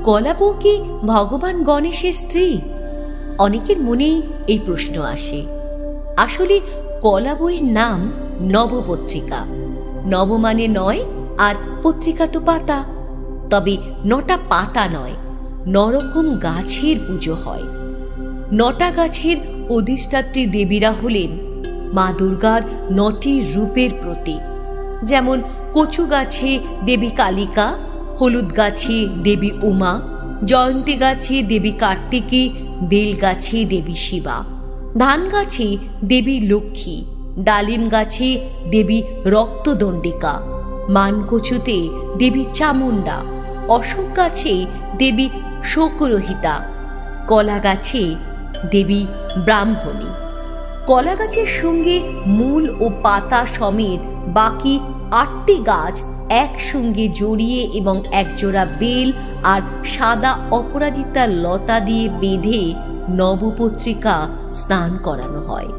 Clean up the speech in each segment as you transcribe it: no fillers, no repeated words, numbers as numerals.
কলা বউ কি ভগবান গণেশের স্ত্রী? অনেকের মনেই এই প্রশ্ন আসে। আসলে কলা বউয়ের নাম নবপত্রিকা। নব মানে 9, আর পত্রিকা তো পাতা। তবে 9টা পাতা নয়, 9 রকম গাছের পুজো হয়। 9টা গাছের অধিষ্ঠাত্রী দেবীরা হলেন মা দুর্গার 9টি রূপের প্রতীক। যেমন কচু গাছে দেবী কালিকা, হলুদ গাছে দেবী উমা, জয়ন্তী গাছে দেবী কার্তিকী, বেল গাছে দেবী শিবা, ধান গাছে দেবী লক্ষ্মী, ডালিম গাছে দেবী রক্তদণ্ডিকা, মানকচুতে দেবী চামুণ্ডা, অশোক গাছে দেবী শোকরহিতা, কলা গাছে দেবী ব্রাহ্মণী। কলা গাছের সঙ্গে মূল ও পাতা সমেত বাকি 8টি গাছ একসঙ্গে জড়িয়ে এবং একজোড়া বেল আর সাদা অপরাজিতা লতা দিয়ে বেঁধে নবপত্রিকা স্নান করানো হয়।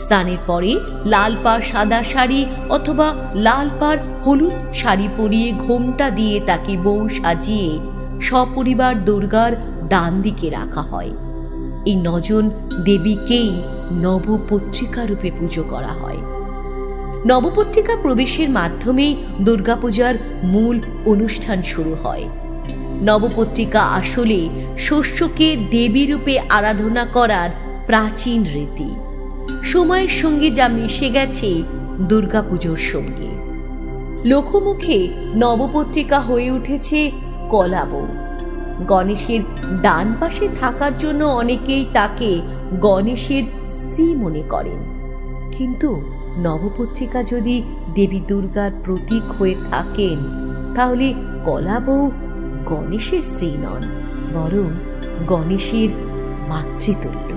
স্নানের পরে লাল পাড় সাদা শাড়ি অথবা লাল পাড় হলুদ শাড়ি পরিয়ে ঘোমটা দিয়ে তাকে বউ সাজিয়ে সপরিবার দুর্গার ডান দিকে রাখা হয়। এই 9 জন দেবীকেই নবপত্রিকা রূপে পুজো করা হয়। নবপত্রিকা প্রবেশের মাধ্যমেই দুর্গাপূজার মূল অনুষ্ঠান শুরু হয়। নবপত্রিকা আসলে শস্যকে দেবী রূপে আরাধনা করার প্রাচীন রীতি। সময়ের সঙ্গে যা মিশে গেছে দুর্গাপুজোর সঙ্গে। লোকমুখে নবপত্রিকা হয়ে উঠেছে কলা বউ। গণেশের ডান পাশে থাকার জন্য অনেকেই তাকে গণেশের স্ত্রী মনে করেন। কিন্তু নবপত্রিকা যদি দেবী দুর্গার প্রতীক হয়ে থাকেন, তাহলে কলা বউ গণেশের স্ত্রী নন, বরং গণেশের মাতৃতুল্য।